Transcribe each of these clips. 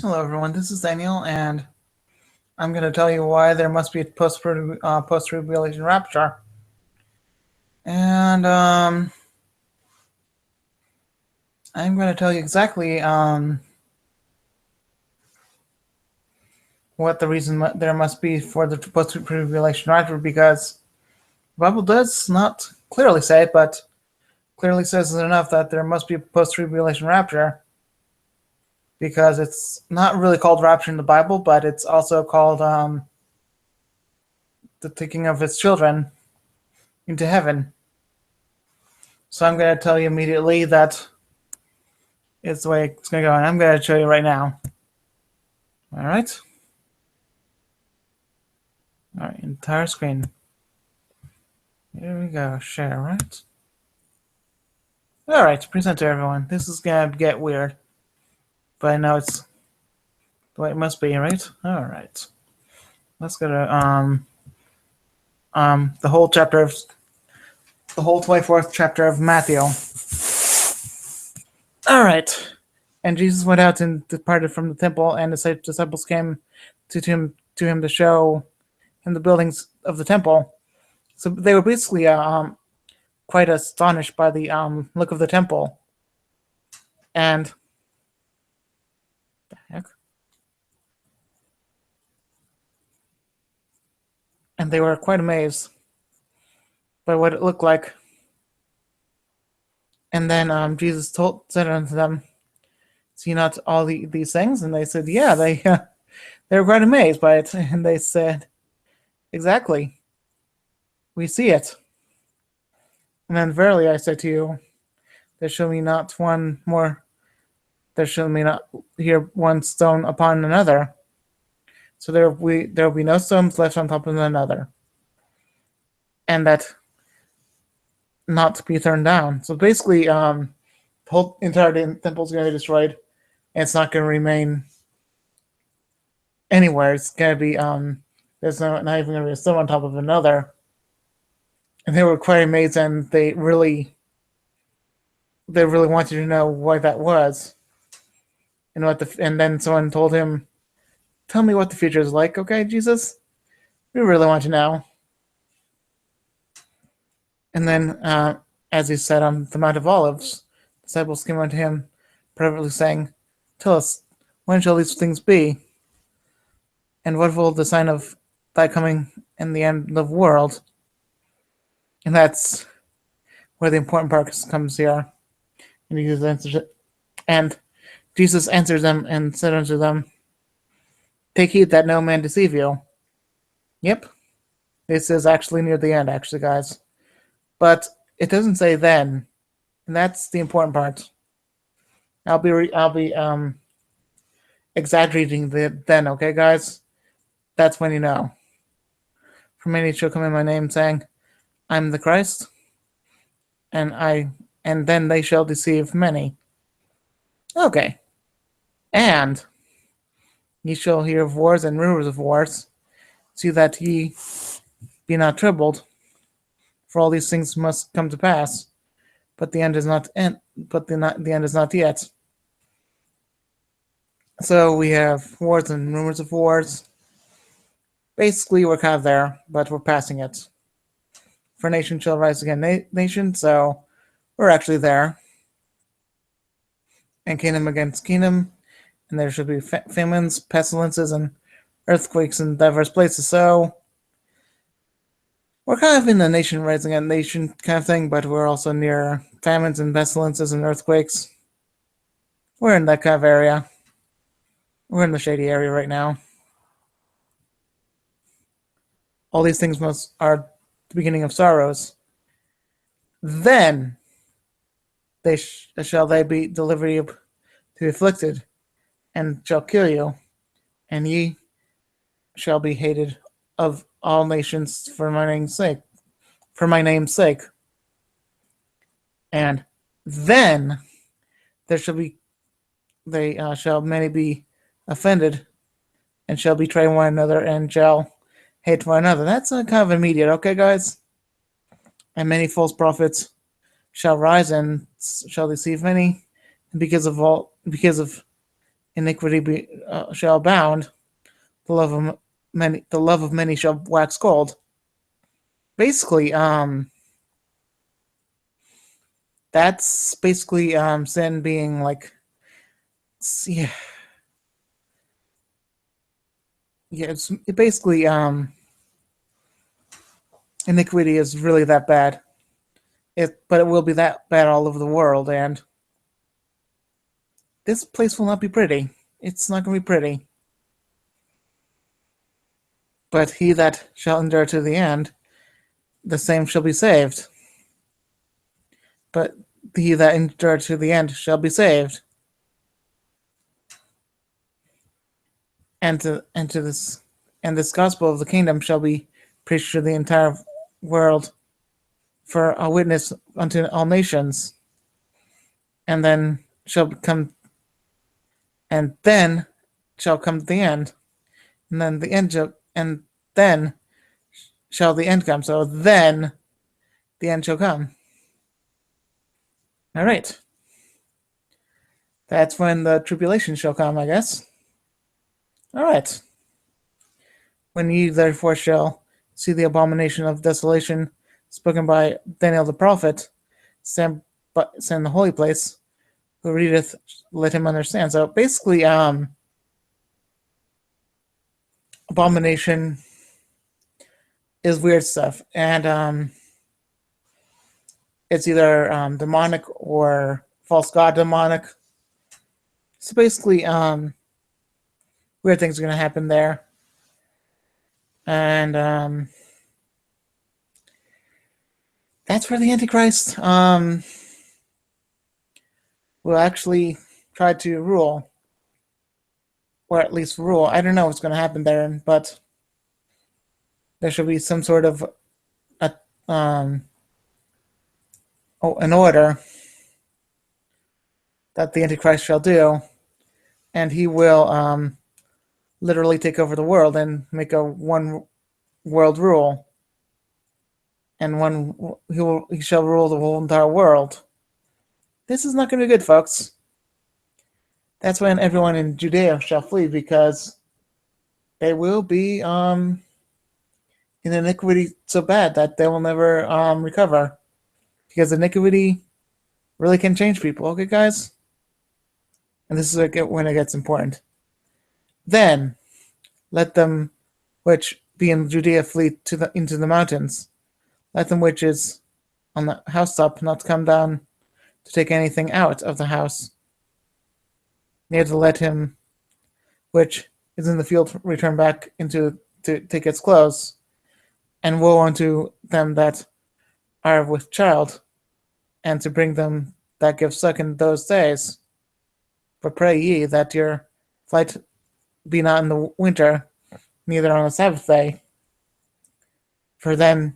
Hello everyone, this is Daniel, and I'm going to tell you why there must be a post-tribulation rapture. And I'm going to tell you exactly what the reason there must be for the post-tribulation rapture, because the Bible does not clearly say it, but clearly says it enough that there must be a post-tribulation rapture, because it's not really called rapture in the Bible, but it's also called the taking of his children into heaven. So I'm going to tell you immediately that it's the way it's going to go, and I'm going to show you right now. All right, entire screen. Here we go, share, right? All right, present to everyone. This is going to get weird, but I know it's the way it must be, right? All right, let's go to the whole 24th chapter of Matthew. All right. And Jesus went out and departed from the temple, and the disciples came to him to show him the buildings of the temple. So they were basically quite astonished by the look of the temple. And the heck? And they were quite amazed by what it looked like. And then Jesus said unto them, "See not all these things?" And they said, "Yeah." They were quite amazed by it, and they said, "Exactly, we see it." And then, "Verily I say to you, there shall be not here one stone upon another. So there will be no stones left on top of another, and that not to be thrown down." So basically, the whole entire temple is going to be destroyed, and it's not going to remain anywhere. It's going to be there's not even going to be a stone on top of another. And they were quite amazed, and they really wanted to know why that was, and and then someone told him, "Tell me what the future is like, okay, Jesus? We really want to know." And then, as he said on the Mount of Olives, disciples came unto him privately, saying, "Tell us, when shall these things be? And what will the sign of thy coming and the end of the world?" And that's where the important part comes here. And Jesus answered them and said unto them, "Take heed that no man deceive you." Yep, this is actually near the end, actually, guys. But it doesn't say then, and that's the important part. I'll be exaggerating the then, okay, guys? That's when you know. For many shall come in my name, saying, "I'm the Christ," and then they shall deceive many. Okay. And ye shall hear of wars and rumors of wars. See that ye be not troubled, for all these things must come to pass, but the end is not the end is not yet. So we have wars and rumors of wars. Basically, we're kind of there, but we're passing it. For nation shall rise against nation, so we're actually there. And kingdom against kingdom, and there shall be famines, pestilences, and earthquakes in diverse places. So we're kind of in the nation rising against nation kind of thing, but we're also near famines and pestilences and earthquakes. We're in that kind of area. We're in the shady area right now. All these things are the beginning of sorrows. Then shall they be delivered to the afflicted, and shall kill you, and ye shall be hated of all nations for my name's sake. And then shall many be offended, and shall betray one another, and shall hate one another. That's kind of immediate, okay, guys? And many false prophets shall rise and shall deceive many, and because of iniquity shall abound, the love of many shall wax cold. Basically, that's basically sin being like, yeah, it's basically iniquity is really that bad. But it will be that bad all over the world, and this place will not be pretty. It's not going to be pretty. But he that shall endure to the end, the same shall be saved. But he that endure to the end shall be saved. And this gospel of the kingdom shall be preached to the entire world for a witness unto all nations. And then shall come the end. And then then shall the end come. So then the end shall come. All right. That's when the tribulation shall come, I guess. All right. When ye therefore shall see the abomination of desolation spoken by Daniel the prophet, stand in the holy place, who readeth, let him understand. So basically, abomination is weird stuff, and it's either demonic or false god demonic. So basically, weird things are going to happen there, and that's where the Antichrist will actually try to rule, or at least rule. I don't know what's going to happen there, but there should be some sort of an order that the Antichrist shall do, and he will literally take over the world and make a one world rule, and he shall rule the whole entire world. This is not going to be good, folks. That's when everyone in Judea shall flee, because they will be in iniquity so bad that they will never recover. Because iniquity really can change people, okay, guys? And this is when it gets important. Then let them which be in Judea flee into the mountains. Let them which is on the housetop not come down to take anything out of the house. Neither let him which is in the field return back to take its clothes. And woe unto them that are with child, and to bring them that give suck in those days. But pray ye that your flight be not in the winter, neither on the Sabbath day. For then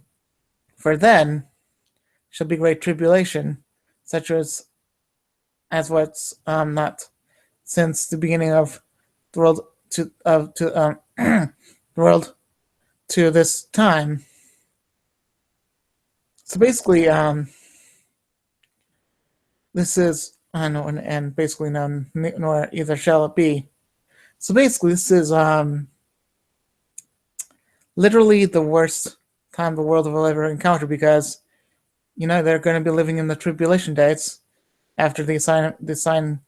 shall be great tribulation, such as what's not since the beginning of the world the world to this time. So basically, this is and basically none, nor either shall it be. So basically, this is literally the worst time the world will ever encounter, because they're going to be living in the tribulation days after the sign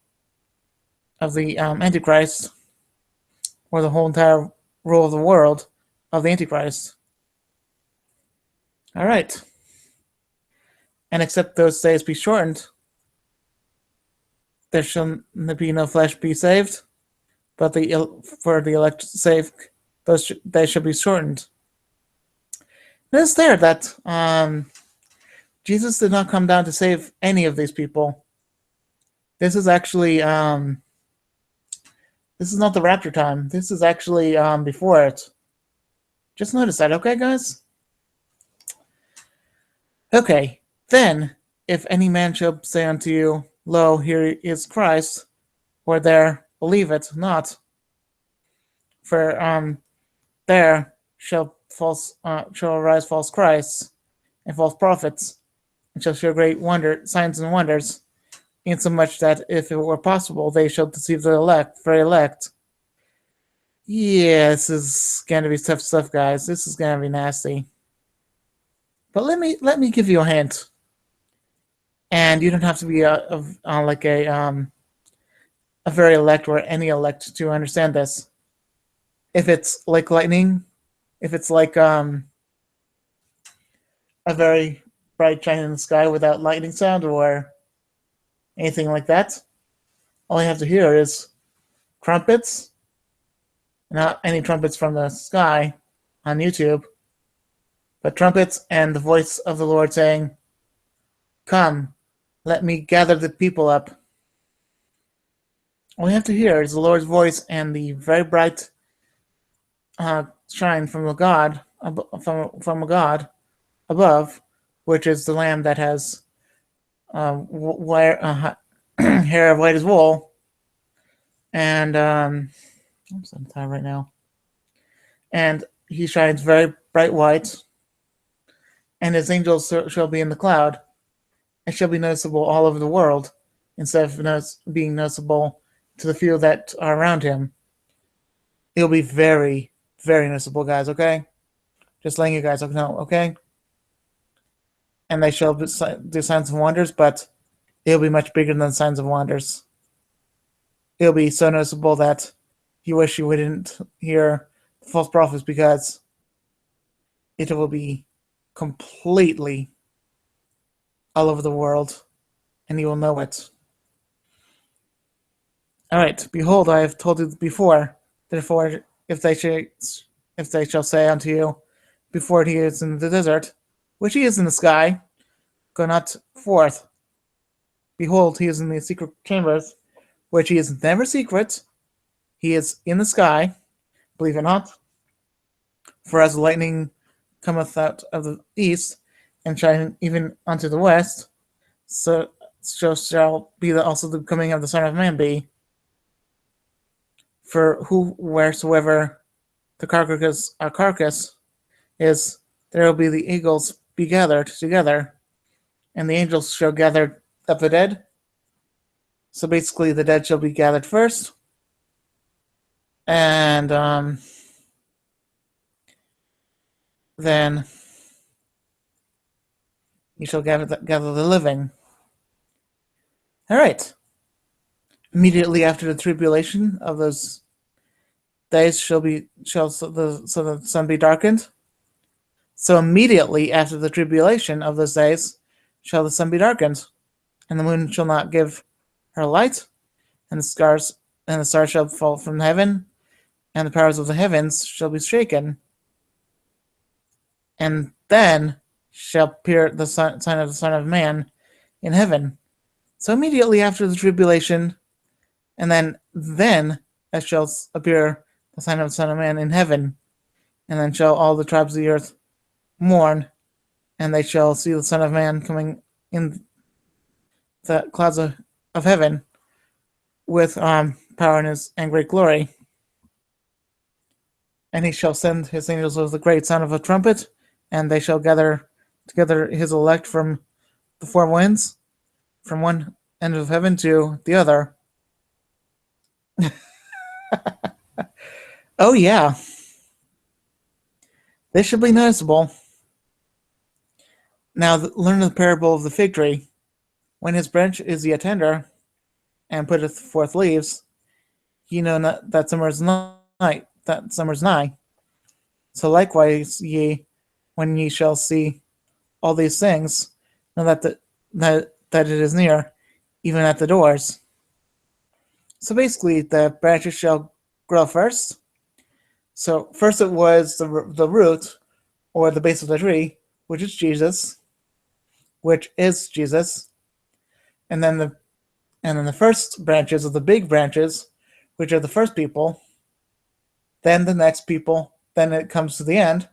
of the Antichrist, or the whole entire rule of the world of the Antichrist. All right. And except those days be shortened, there shall be no flesh be saved, but for the elect saved, they shall be shortened. Notice there that Jesus did not come down to save any of these people. This is actually this is not the rapture time. This is actually before it. Just notice that, okay, guys? Okay, then, if any man shall say unto you, Lo, here is Christ, or there, believe it not. For there shall arise false Christs and false prophets, and shall show great signs and wonders, insomuch that if it were possible, they shall deceive the elect, very elect. Yeah, this is gonna be tough stuff, guys. This is gonna be nasty. But let me give you a hint, and you don't have to be like a very elect or any elect to understand this. If it's like lightning, if it's like a very bright shine in the sky without lightning sound or anything like that, all you have to hear is trumpets, not any trumpets from the sky on YouTube, but trumpets and the voice of the Lord saying, "Come, let me gather the people up." All you have to hear is the Lord's voice and the very bright shine from a God, from a God above, which is the Lamb that has hair of white as wool, and I'm so tired right now. And he shines very bright white, and his angels shall be in the cloud, and shall be noticeable all over the world, instead of being noticeable to the few that are around him. It'll be very, very noticeable, guys. Okay, just letting you guys know. Okay, and they shall do signs and wonders, but it'll be much bigger than signs and wonders. It'll be so noticeable that you wish you wouldn't hear the false prophets, because it will be completely all over the world, and you will know it. All right, behold, I have told you before. Therefore, if they shall say unto you, before he is in the desert, which he is in the sky, go not forth. Behold, he is in the secret chambers, which he is never secret. He is in the sky, believe it not. For as the lightning cometh out of the east, and shineth even unto the west, so shall be also the coming of the Son of Man be. For wheresoever the carcass is, there will be the eagles be gathered together, and the angels shall gather up the dead. So basically, the dead shall be gathered first, and then you shall gather the living. All right. Immediately after the tribulation of those days shall the sun be darkened. So immediately after the tribulation of those days shall the sun be darkened, and the moon shall not give her light, and the stars shall fall from heaven, and the powers of the heavens shall be shaken. And then shall appear the sign of the Son of Man in heaven. So immediately after the tribulation, and then shall appear the sign of the Son of Man in heaven, and then shall all the tribes of the earth mourn, and they shall see the Son of Man coming in the clouds of heaven with power and great glory. And he shall send his angels with a great sound of a trumpet, and they shall gather together his elect from the four winds, from one end of heaven to the other. Oh yeah, this should be noticeable. Now learn the parable of the fig tree. When his branch is yet tender, and putteth forth leaves, ye know not that summer's nigh. So likewise ye, when ye shall see all these things, know that it is near, even at the doors. So basically, the branches shall grow first. So first it was the root, or the base of the tree, which is Jesus, and then the first branches of the big branches, which are the first people, then the next people, then it comes to the end,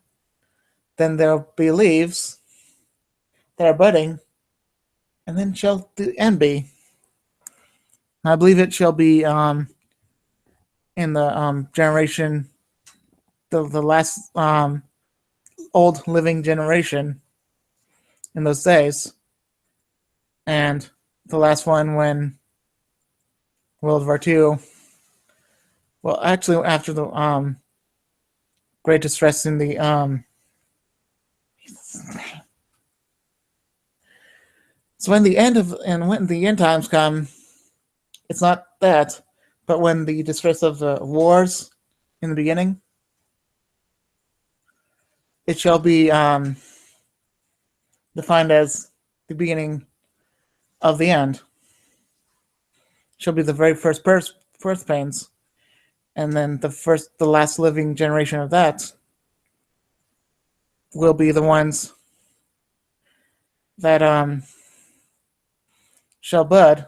then there'll be leaves that are budding, and then shall the end be. I believe it shall be in the generation, the last old living generation in those days, and the last one when World War II. Well, actually, after the Great Distress in the so when the end times come, it's not that, but when the distress of the wars in the beginning, it shall be defined as the beginning of the end. Shall be the very first birth pains, and then the last living generation of that will be the ones that shall bud,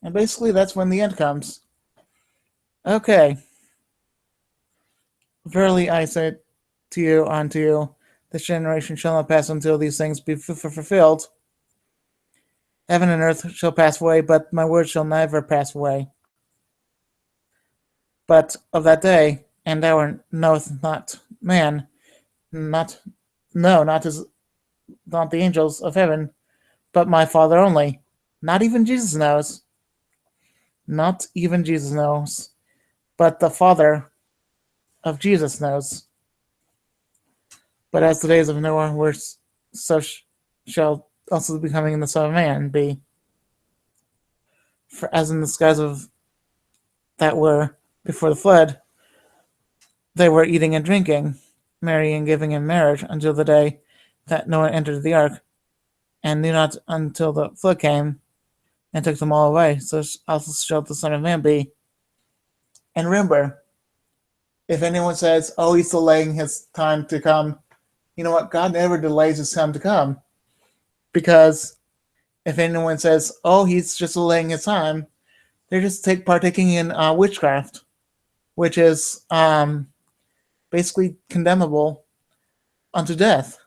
and basically that's when the end comes. Okay, verily I say to you, unto you, this generation shall not pass until these things be fulfilled. Heaven and earth shall pass away, but my words shall never pass away. But of that day and hour knoweth not man, not the angels of heaven, but my Father only. Not even Jesus knows. Not even Jesus knows. But the Father of Jesus knows. But as the days of Noah were, so shall also the coming of the Son of Man be. For as in the skies of that were before the flood, they were eating and drinking, marrying and giving in marriage until the day that Noah entered the ark, and knew not until the flood came and took them all away. So also shall the Son of Man be. And remember, if anyone says, "Oh, he's delaying his time to come," you know what? God never delays his time to come, because if anyone says, "Oh, he's just delaying his time," they're just partaking in witchcraft, which is basically condemnable unto death.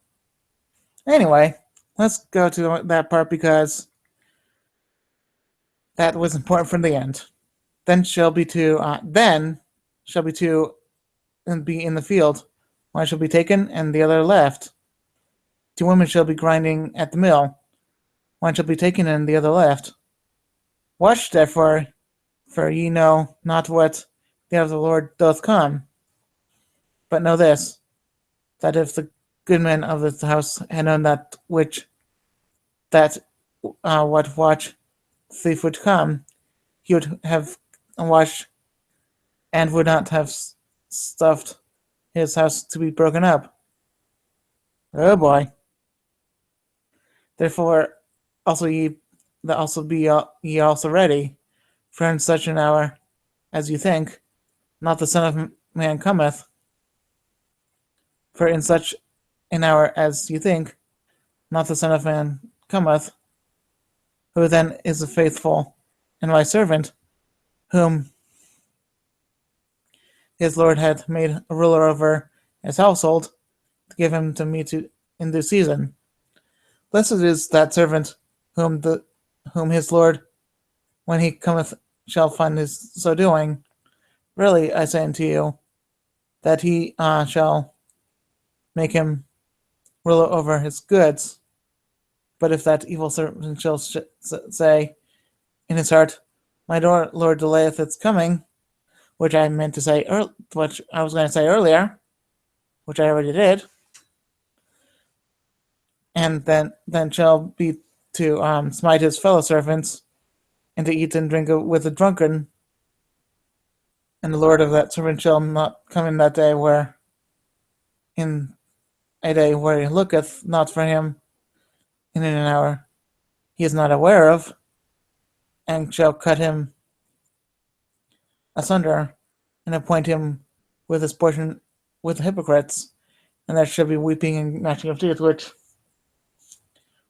Anyway, let's go to that part because that was important from the end. Then shall be two and be in the field. One shall be taken and the other left. Two women shall be grinding at the mill. One shall be taken and the other left. Watch therefore, for ye know not what the hour of the Lord doth come. But know this, that if the good man of the house had known what watch the thief would come, he would have watched and would not have stuffed his house to be broken up. Oh boy. Therefore also ye also ready, for in such an hour as you think, not the Son of Man cometh. For in such an hour as you think, not the Son of Man cometh. Who then is a faithful and wise servant, whom his Lord hath made a ruler over his household, to give him to me in due season? Blessed is that servant whom his Lord, when he cometh, shall find his so doing. Really, I say unto you, that he shall make him ruler over his goods. But if that evil servant shall say in his heart, my Lord delayeth its coming, which I meant to say, which I was going to say earlier, which I already did, and then shall be to smite his fellow servants, and to eat and drink with the drunken, and the Lord of that servant shall not come in that day in a day where he looketh not for him, and in an hour he is not aware of, and shall cut him asunder, and appoint him with his portion with the hypocrites, and there shall be weeping and gnashing of teeth,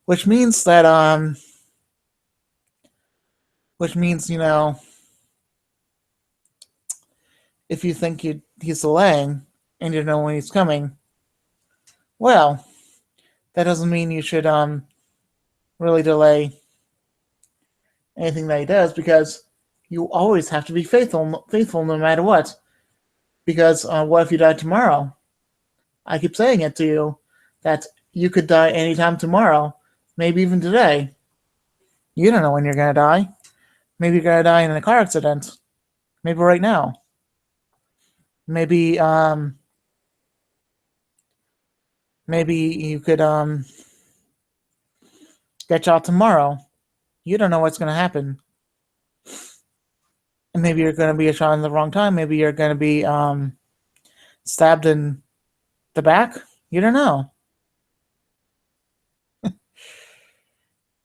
which means that if you think he's delaying and you know when he's coming, well, that doesn't mean you should really delay anything that he does, because you always have to be faithful no matter what. Because what if you die tomorrow? I keep saying it to you that you could die anytime tomorrow, maybe even today. You don't know when you're gonna die. Maybe you're gonna die in a car accident. Maybe right now. Maybe maybe you could get shot tomorrow. You don't know what's gonna happen. And maybe you're gonna be shot in the wrong time. Maybe you're gonna be stabbed in the back. You don't know.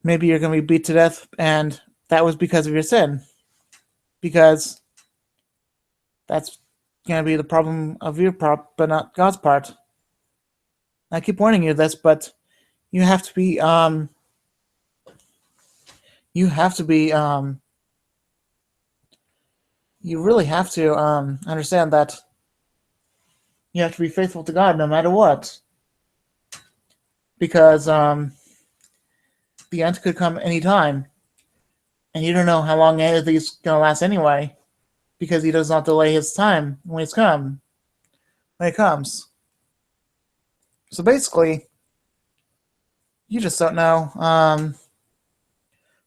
Maybe you're gonna be beat to death, and that was because of your sin. Because that's gonna be the problem of your part, but not God's part. I keep warning you this, but you have to be you have to be you really have to understand that you have to be faithful to God no matter what, because the end could come anytime, and you don't know how long he's gonna last anyway, because he does not delay his time when it comes. So basically, you just don't know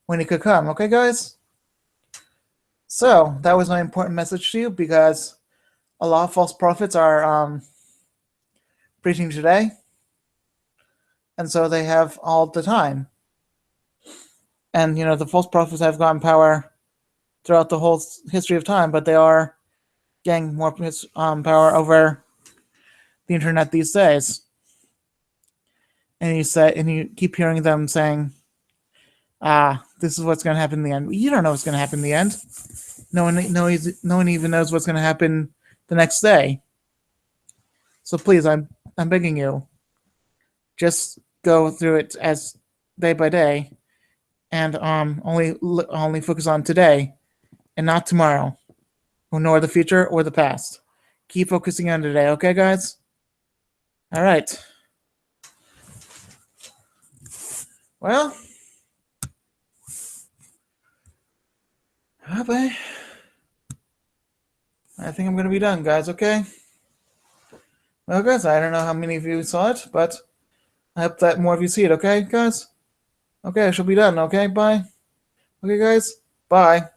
when it could come. Okay, guys. So that was my important message to you, because a lot of false prophets are preaching today, and so they have all the time. And the false prophets have gotten power throughout the whole history of time, but they are getting more power over the internet these days. And you keep hearing them saying, this is what's going to happen in the end. You don't know what's going to happen in the end. No one even knows what's going to happen the next day. So please, I'm begging you, just go through it as day by day, and only focus on today and not tomorrow, nor the future or the past. Keep focusing on today, okay, guys? All right. Well, bye. I think I'm going to be done, guys, okay? Well, guys, I don't know how many of you saw it, but I hope that more of you see it, okay, guys? Okay, I shall be done, okay? Bye. Okay, guys? Bye.